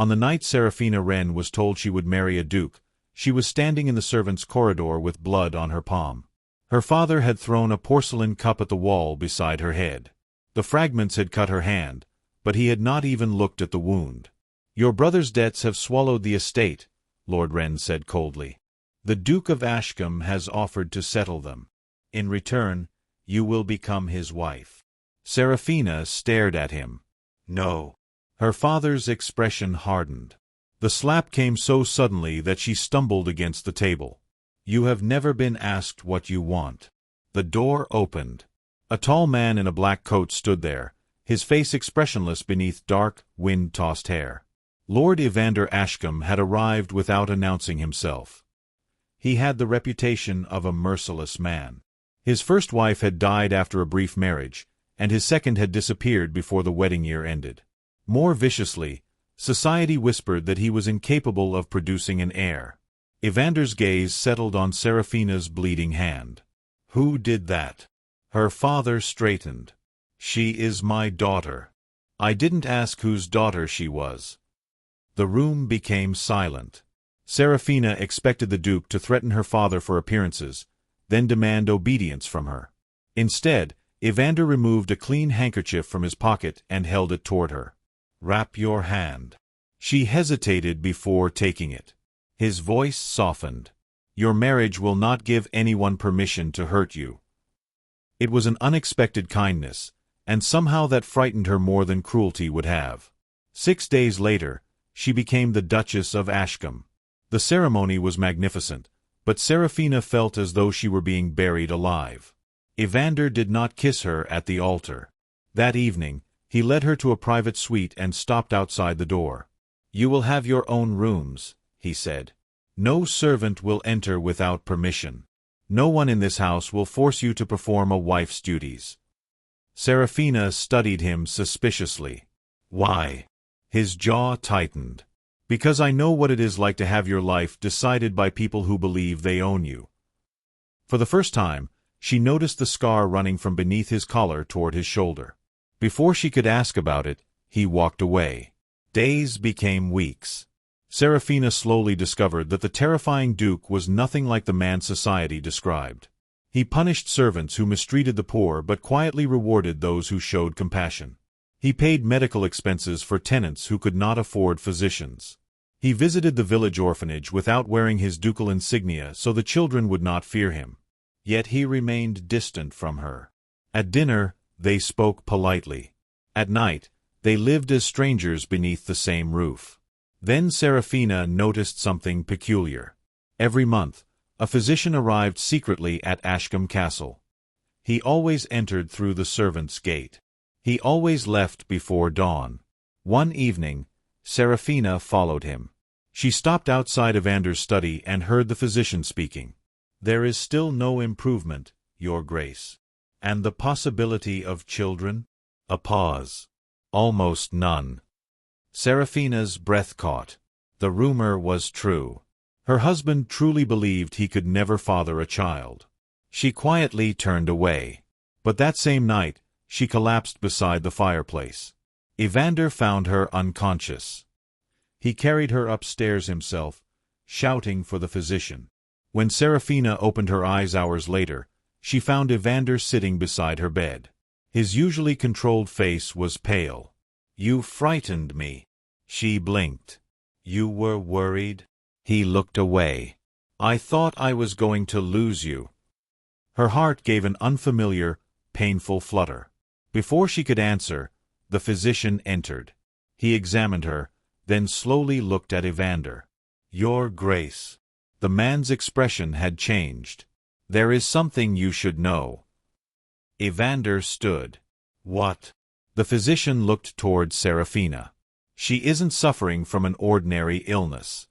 On the night Seraphina Wren was told she would marry a duke, she was standing in the servants' corridor with blood on her palm. Her father had thrown a porcelain cup at the wall beside her head. The fragments had cut her hand, but he had not even looked at the wound. "Your brother's debts have swallowed the estate," Lord Wren said coldly. "The Duke of Ashcombe has offered to settle them. In return, you will become his wife." Seraphina stared at him. "No." Her father's expression hardened. The slap came so suddenly that she stumbled against the table. "You have never been asked what you want." The door opened. A tall man in a black coat stood there, his face expressionless beneath dark, wind-tossed hair. Lord Evander Ashcombe had arrived without announcing himself. He had the reputation of a merciless man. His first wife had died after a brief marriage, and his second had disappeared before the wedding year ended. More viciously, society whispered that he was incapable of producing an heir. Evander's gaze settled on Seraphina's bleeding hand. "Who did that?" Her father straightened. "She is my daughter." "I didn't ask whose daughter she was." The room became silent. Seraphina expected the Duke to threaten her father for appearances, then demand obedience from her. Instead, Evander removed a clean handkerchief from his pocket and held it toward her. "Wrap your hand." She hesitated before taking it. His voice softened. "Your marriage will not give anyone permission to hurt you." It was an unexpected kindness, and somehow that frightened her more than cruelty would have. 6 days later, she became the Duchess of Ashcombe. The ceremony was magnificent, but Seraphina felt as though she were being buried alive. Evander did not kiss her at the altar. That evening, he led her to a private suite and stopped outside the door. "You will have your own rooms," he said. "No servant will enter without permission. No one in this house will force you to perform a wife's duties." Seraphina studied him suspiciously. "Why?" His jaw tightened. "Because I know what it is like to have your life decided by people who believe they own you." For the first time, she noticed the scar running from beneath his collar toward his shoulder. Before she could ask about it, he walked away. Days became weeks. Seraphina slowly discovered that the terrifying Duke was nothing like the man society described. He punished servants who mistreated the poor but quietly rewarded those who showed compassion. He paid medical expenses for tenants who could not afford physicians. He visited the village orphanage without wearing his ducal insignia so the children would not fear him. Yet he remained distant from her. At dinner, they spoke politely. At night, they lived as strangers beneath the same roof. Then Seraphina noticed something peculiar. Every month, a physician arrived secretly at Ashcombe Castle. He always entered through the servants' gate. He always left before dawn. One evening, Seraphina followed him. She stopped outside Evander's study and heard the physician speaking. "There is still no improvement, Your Grace." "And the possibility of children?" A pause. "Almost none." Seraphina's breath caught. The rumor was true. Her husband truly believed he could never father a child. She quietly turned away. But that same night, she collapsed beside the fireplace. Evander found her unconscious. He carried her upstairs himself, shouting for the physician. When Seraphina opened her eyes hours later, she found Evander sitting beside her bed. His usually controlled face was pale. "You frightened me." She blinked. "You were worried?" He looked away. "I thought I was going to lose you." Her heart gave an unfamiliar, painful flutter. Before she could answer, the physician entered. He examined her, then slowly looked at Evander. "Your Grace." The man's expression had changed. "There is something you should know." Evander stood. "What?" The physician looked toward Seraphina. "She isn't suffering from an ordinary illness."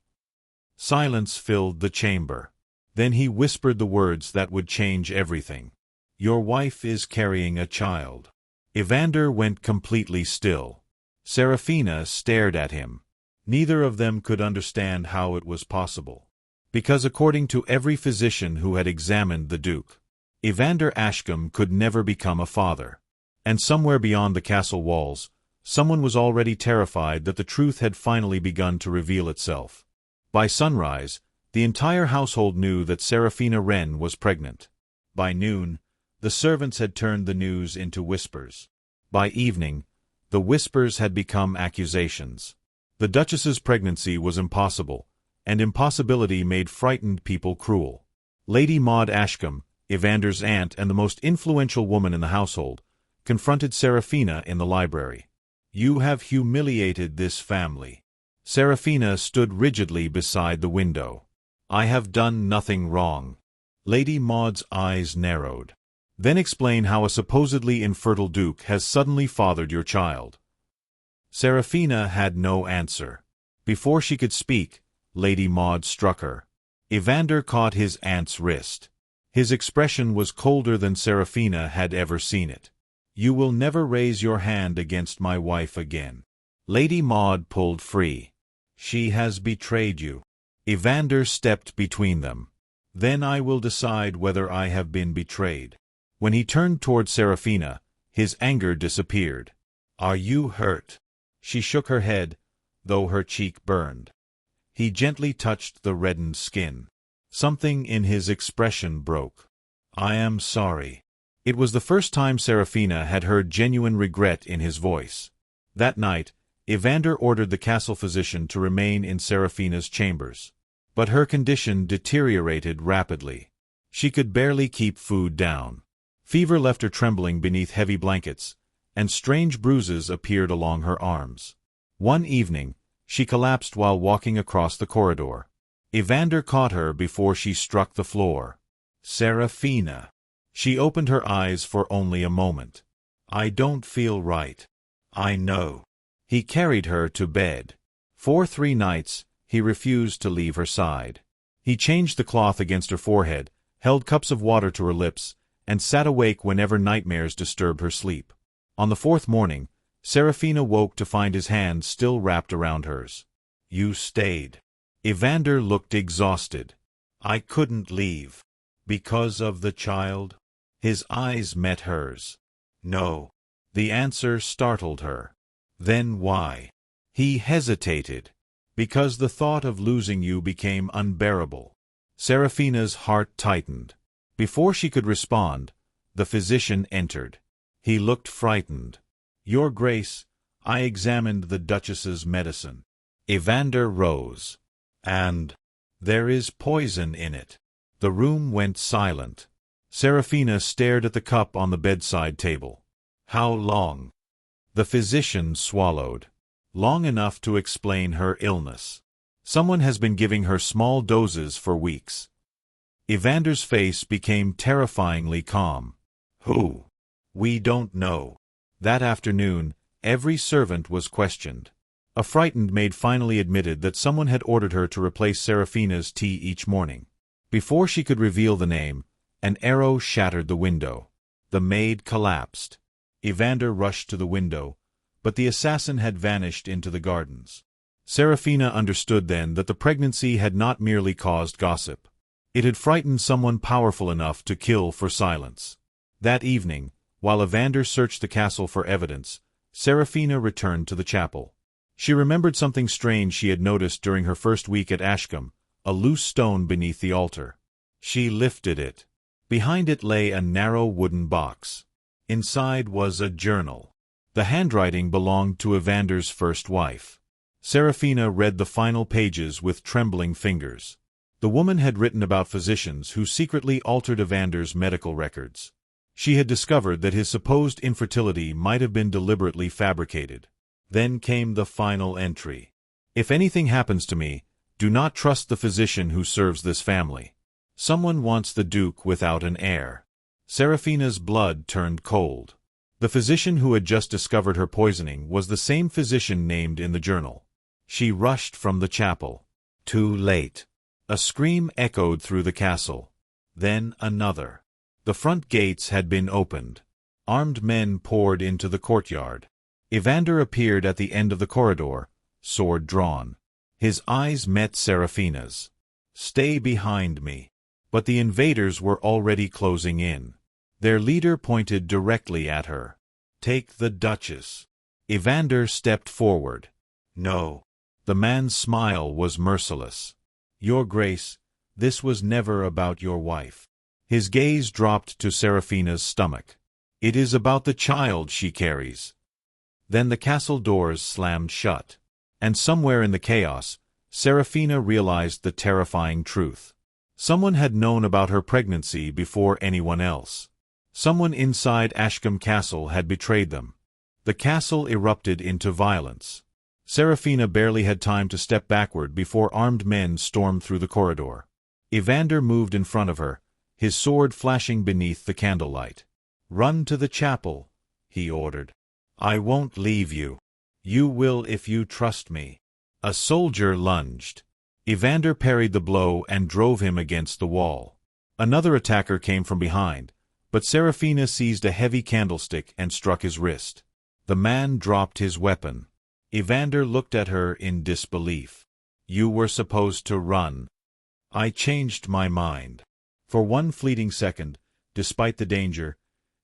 Silence filled the chamber. Then he whispered the words that would change everything. "Your wife is carrying a child." Evander went completely still. Seraphina stared at him. Neither of them could understand how it was possible. Because according to every physician who had examined the Duke, Evander Ashcombe could never become a father. And somewhere beyond the castle walls, Someone was already terrified that the truth had finally begun to reveal itself. By sunrise, the entire household knew that Seraphina Wren was pregnant. By noon, the servants had turned the news into whispers. By evening, the whispers had become accusations. The Duchess's pregnancy was impossible, and impossibility made frightened people cruel. Lady Maud Ashcombe, Evander's aunt and the most influential woman in the household, confronted Seraphina in the library. "You have humiliated this family." Seraphina stood rigidly beside the window. "I have done nothing wrong." Lady Maud's eyes narrowed. "Then explain how a supposedly infertile duke has suddenly fathered your child." Seraphina had no answer. Before she could speak, Lady Maud struck her. Evander caught his aunt's wrist. His expression was colder than Seraphina had ever seen it. "You will never raise your hand against my wife again." Lady Maud pulled free. "She has betrayed you." Evander stepped between them. "Then I will decide whether I have been betrayed." When he turned toward Seraphina, his anger disappeared. "Are you hurt?" She shook her head, though her cheek burned. He gently touched the reddened skin. Something in his expression broke. "I am sorry." It was the first time Seraphina had heard genuine regret in his voice. That night, Evander ordered the castle physician to remain in Seraphina's chambers. But her condition deteriorated rapidly. She could barely keep food down. Fever left her trembling beneath heavy blankets, and strange bruises appeared along her arms. One evening, she collapsed while walking across the corridor. Evander caught her before she struck the floor. "Seraphina." She opened her eyes for only a moment. "I don't feel right." "I know." He carried her to bed. For 3 nights, he refused to leave her side. He changed the cloth against her forehead, held cups of water to her lips, and sat awake whenever nightmares disturbed her sleep. On the 4th morning, Seraphina woke to find his hand still wrapped around hers. "You stayed." Evander looked exhausted. "I couldn't leave." "Because of the child?" His eyes met hers. "No." The answer startled her. "Then why?" He hesitated. "Because the thought of losing you became unbearable." Seraphina's heart tightened. Before she could respond, the physician entered. He looked frightened. "Your Grace, I examined the Duchess's medicine." Evander rose. "And there is poison in it." The room went silent. Seraphina stared at the cup on the bedside table. "How long?" The physician swallowed. "Long enough to explain her illness. Someone has been giving her small doses for weeks." Evander's face became terrifyingly calm. "Who?" "We don't know." That afternoon, every servant was questioned. A frightened maid finally admitted that someone had ordered her to replace Seraphina's tea each morning. Before she could reveal the name, an arrow shattered the window. The maid collapsed. Evander rushed to the window, but the assassin had vanished into the gardens. Seraphina understood then that the pregnancy had not merely caused gossip. It had frightened someone powerful enough to kill for silence. That evening, while Evander searched the castle for evidence, Seraphina returned to the chapel. She remembered something strange she had noticed during her first week at Ashcombe, a loose stone beneath the altar. She lifted it. Behind it lay a narrow wooden box. Inside was a journal. The handwriting belonged to Evander's first wife. Seraphina read the final pages with trembling fingers. The woman had written about physicians who secretly altered Evander's medical records. She had discovered that his supposed infertility might have been deliberately fabricated. Then came the final entry. "If anything happens to me, do not trust the physician who serves this family. Someone wants the Duke without an heir." Seraphina's blood turned cold. The physician who had just discovered her poisoning was the same physician named in the journal. She rushed from the chapel. Too late. A scream echoed through the castle. Then another. The front gates had been opened. Armed men poured into the courtyard. Evander appeared at the end of the corridor, sword drawn. His eyes met Seraphina's. "Stay behind me." But the invaders were already closing in. Their leader pointed directly at her. "Take the Duchess." Evander stepped forward. "No." The man's smile was merciless. "Your Grace, this was never about your wife." His gaze dropped to Seraphina's stomach. "It is about the child she carries." Then the castle doors slammed shut. And somewhere in the chaos, Seraphina realized the terrifying truth. Someone had known about her pregnancy before anyone else. Someone inside Ashcombe Castle had betrayed them. The castle erupted into violence. Seraphina barely had time to step backward before armed men stormed through the corridor. Evander moved in front of her, his sword flashing beneath the candlelight. "Run to the chapel," he ordered. "I won't leave you. You will if you trust me." A soldier lunged. Evander parried the blow and drove him against the wall. Another attacker came from behind, but Seraphina seized a heavy candlestick and struck his wrist. The man dropped his weapon. Evander looked at her in disbelief. "You were supposed to run." "I changed my mind." For one fleeting second, despite the danger,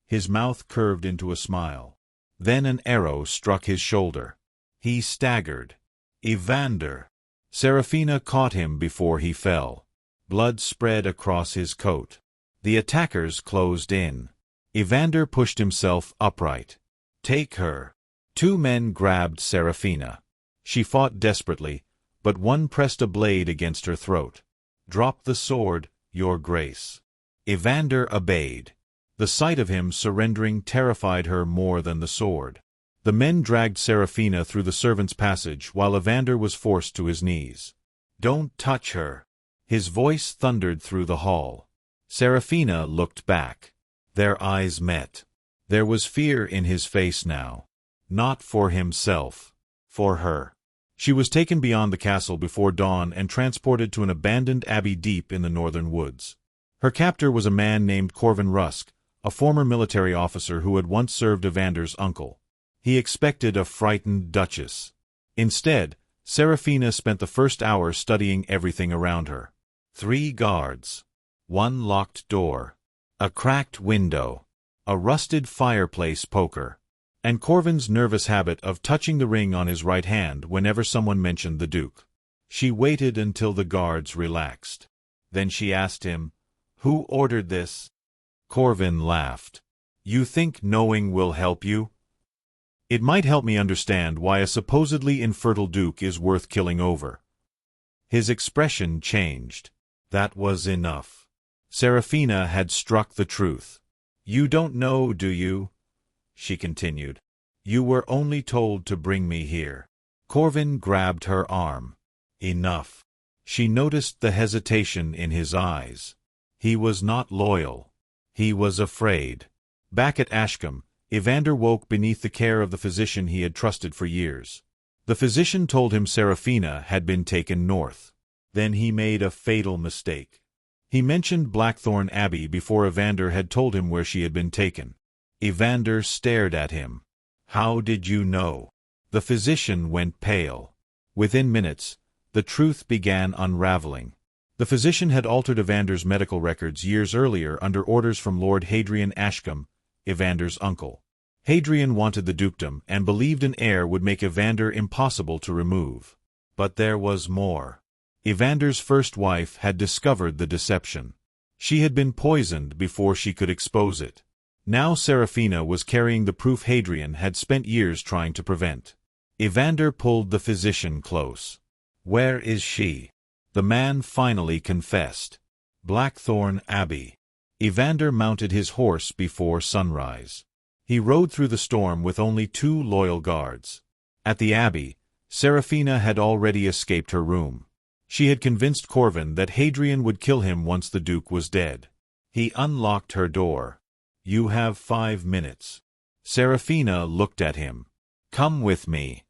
his mouth curved into a smile. Then an arrow struck his shoulder. He staggered. "Evander!" Seraphina caught him before he fell. Blood spread across his coat. The attackers closed in. Evander pushed himself upright. "Take her." Two men grabbed Seraphina. She fought desperately, but one pressed a blade against her throat. "Drop the sword, Your Grace." Evander obeyed. The sight of him surrendering terrified her more than the sword. The men dragged Seraphina through the servants' passage while Evander was forced to his knees. "Don't touch her." His voice thundered through the hall. Seraphina looked back. Their eyes met. There was fear in his face now. Not for himself. For her. She was taken beyond the castle before dawn and transported to an abandoned abbey deep in the northern woods. Her captor was a man named Corvin Rusk, a former military officer who had once served Evander's uncle. He expected a frightened duchess. Instead, Seraphina spent the first hour studying everything around her. 3 guards. 1 locked door. A cracked window. A rusted fireplace poker. And Corvin's nervous habit of touching the ring on his right hand whenever someone mentioned the Duke. She waited until the guards relaxed. Then she asked him, "Who ordered this?" Corvin laughed. "You think knowing will help you?" "It might help me understand why a supposedly infertile duke is worth killing over." His expression changed. That was enough. Seraphina had struck the truth. "You don't know, do you?" she continued. "You were only told to bring me here." Corvin grabbed her arm. "Enough." She noticed the hesitation in his eyes. He was not loyal. He was afraid. Back at Ashcombe, Evander woke beneath the care of the physician he had trusted for years. The physician told him Seraphina had been taken north. Then he made a fatal mistake. He mentioned Blackthorn Abbey before Evander had told him where she had been taken. Evander stared at him. "How did you know?" The physician went pale. Within minutes, the truth began unraveling. The physician had altered Evander's medical records years earlier under orders from Lord Hadrian Ashcombe, Evander's uncle. Hadrian wanted the dukedom and believed an heir would make Evander impossible to remove. But there was more. Evander's first wife had discovered the deception. She had been poisoned before she could expose it. Now Seraphina was carrying the proof Hadrian had spent years trying to prevent. Evander pulled the physician close. "Where is she?" The man finally confessed. "Blackthorn Abbey." Evander mounted his horse before sunrise. He rode through the storm with only 2 loyal guards. At the abbey, Seraphina had already escaped her room. She had convinced Corvin that Hadrian would kill him once the Duke was dead. He unlocked her door. "You have 5 minutes." Seraphina looked at him. "Come with me."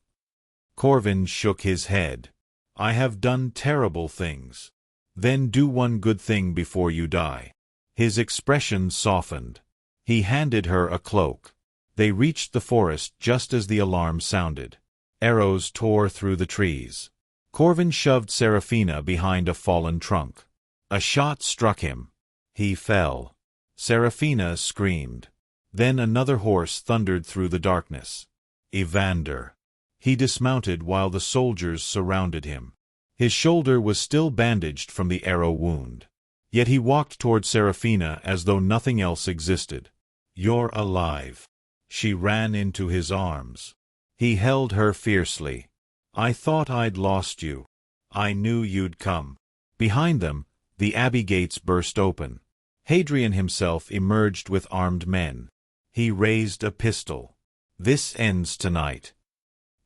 Corvin shook his head. "I have done terrible things." "Then do one good thing before you die." His expression softened. He handed her a cloak. They reached the forest just as the alarm sounded. Arrows tore through the trees. Corvin shoved Seraphina behind a fallen trunk. A shot struck him. He fell. Seraphina screamed. Then another horse thundered through the darkness. Evander. He dismounted while the soldiers surrounded him. His shoulder was still bandaged from the arrow wound. Yet he walked toward Seraphina as though nothing else existed. "You're alive." She ran into his arms. He held her fiercely. "I thought I'd lost you. I knew you'd come." Behind them, the abbey gates burst open. Hadrian himself emerged with armed men. He raised a pistol. "This ends tonight."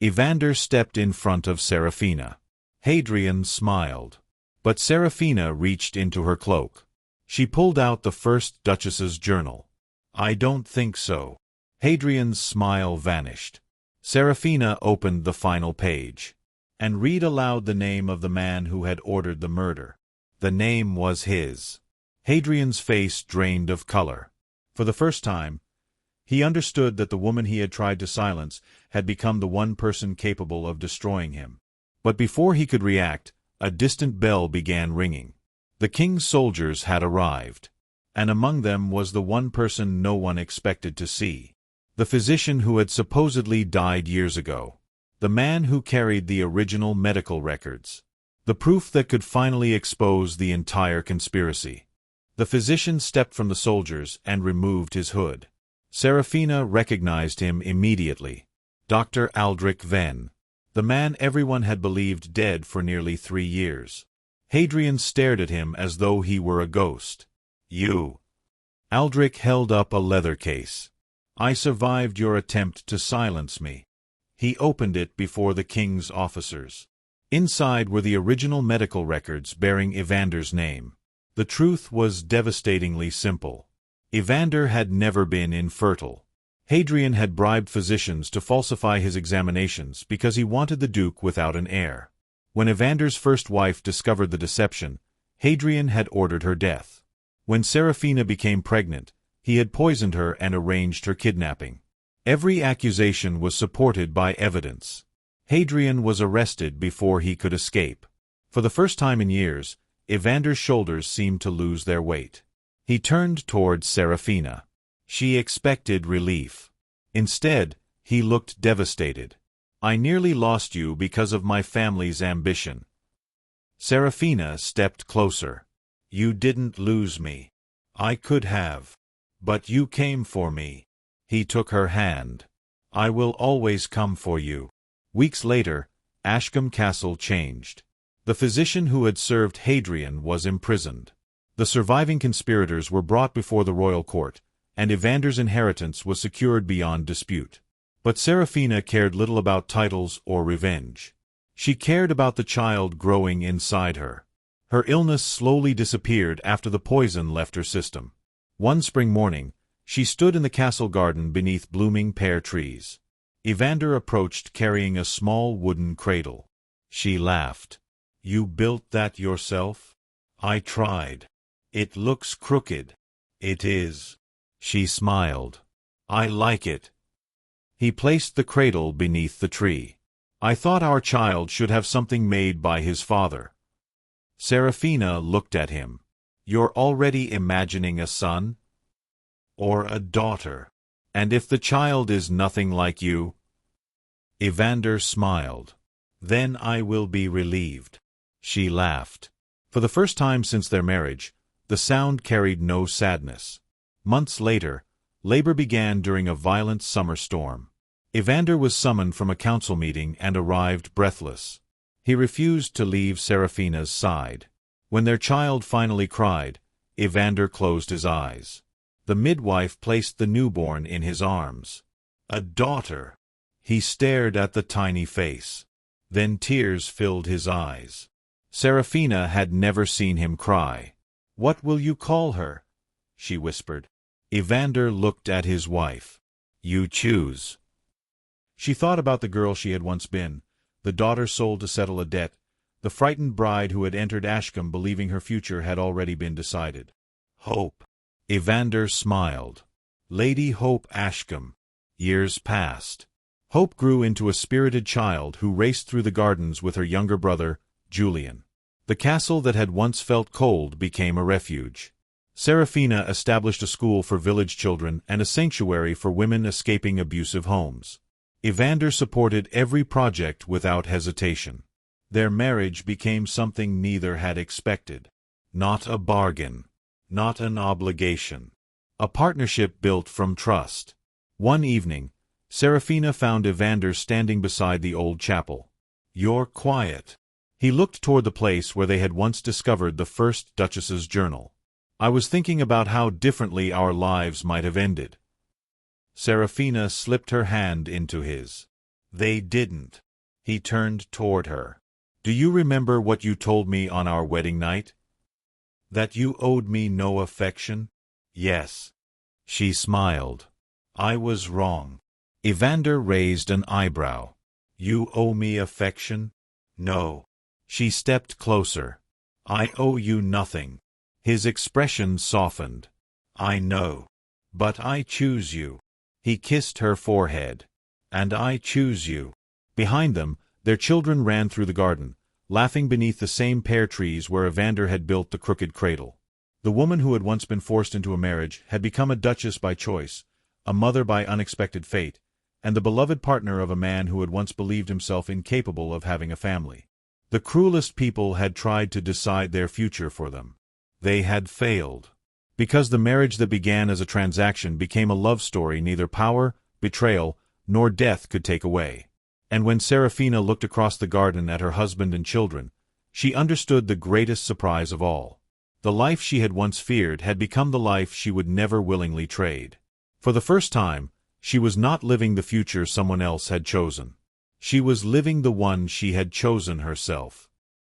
Evander stepped in front of Seraphina. Hadrian smiled. But Seraphina reached into her cloak. She pulled out the first Duchess's journal. "I don't think so." Hadrian's smile vanished. Seraphina opened the final page. "And read aloud the name of the man who had ordered the murder." The name was his. Hadrian's face drained of color. For the first time, he understood that the woman he had tried to silence had become the one person capable of destroying him. But before he could react, a distant bell began ringing. The king's soldiers had arrived, and among them was the one person no one expected to see. The physician who had supposedly died years ago. The man who carried the original medical records. The proof that could finally expose the entire conspiracy. The physician stepped from the soldiers and removed his hood. Seraphina recognized him immediately. Dr. Aldrich Venn. The man everyone had believed dead for nearly 3 years. Hadrian stared at him as though he were a ghost. "You." Aldrich held up a leather case. "I survived your attempt to silence me." He opened it before the king's officers. Inside were the original medical records bearing Evander's name. The truth was devastatingly simple. Evander had never been infertile. Hadrian had bribed physicians to falsify his examinations because he wanted the duke without an heir. When Evander's first wife discovered the deception, Hadrian had ordered her death. When Seraphina became pregnant, he had poisoned her and arranged her kidnapping. Every accusation was supported by evidence. Hadrian was arrested before he could escape. For the first time in years, Evander's shoulders seemed to lose their weight. He turned towards Seraphina. She expected relief. Instead, he looked devastated. "I nearly lost you because of my family's ambition." Seraphina stepped closer. "You didn't lose me. I could have. But you came for me." He took her hand. "I will always come for you." Weeks later, Ashcombe Castle changed. The physician who had served Hadrian was imprisoned. The surviving conspirators were brought before the royal court, and Evander's inheritance was secured beyond dispute. But Seraphina cared little about titles or revenge. She cared about the child growing inside her. Her illness slowly disappeared after the poison left her system. One spring morning, she stood in the castle garden beneath blooming pear trees. Evander approached carrying a small wooden cradle. She laughed. "You built that yourself?" "I tried. It looks crooked." "It is." She smiled. "I like it." He placed the cradle beneath the tree. "I thought our child should have something made by his father." Seraphina looked at him. "You're already imagining a son? Or a daughter? And if the child is nothing like you?" Evander smiled. "Then I will be relieved." She laughed. For the first time since their marriage, the sound carried no sadness. Months later, labor began during a violent summer storm. Evander was summoned from a council meeting and arrived breathless. He refused to leave Seraphina's side. When their child finally cried, Evander closed his eyes. The midwife placed the newborn in his arms. "A daughter!" He stared at the tiny face. Then tears filled his eyes. Seraphina had never seen him cry. "What will you call her?" she whispered. Evander looked at his wife. "You choose." She thought about the girl she had once been, the daughter sold to settle a debt, the frightened bride who had entered Ashcombe believing her future had already been decided. Hope. Evander smiled. Lady Hope Ashcombe. Years passed. Hope grew into a spirited child who raced through the gardens with her younger brother, Julian. The castle that had once felt cold became a refuge. Seraphina established a school for village children and a sanctuary for women escaping abusive homes. Evander supported every project without hesitation. Their marriage became something neither had expected. Not a bargain. Not an obligation. A partnership built from trust. One evening, Seraphina found Evander standing beside the old chapel. "You're quiet." He looked toward the place where they had once discovered the first Duchess's journal. "I was thinking about how differently our lives might have ended." Seraphina slipped her hand into his. "They didn't." He turned toward her. "Do you remember what you told me on our wedding night? That you owed me no affection?" "Yes." She smiled. "I was wrong." Evander raised an eyebrow. "You owe me affection?" "No." She stepped closer. "I owe you nothing." His expression softened. "I know. But I choose you." He kissed her forehead. "And I choose you." Behind them, their children ran through the garden, laughing beneath the same pear trees where Evander had built the crooked cradle. The woman who had once been forced into a marriage had become a duchess by choice, a mother by unexpected fate, and the beloved partner of a man who had once believed himself incapable of having a family. The cruelest people had tried to decide their future for them. They had failed. Because the marriage that began as a transaction became a love story neither power, betrayal, nor death could take away. And when Seraphina looked across the garden at her husband and children, she understood the greatest surprise of all. The life she had once feared had become the life she would never willingly trade. For the first time, she was not living the future someone else had chosen. She was living the one she had chosen herself.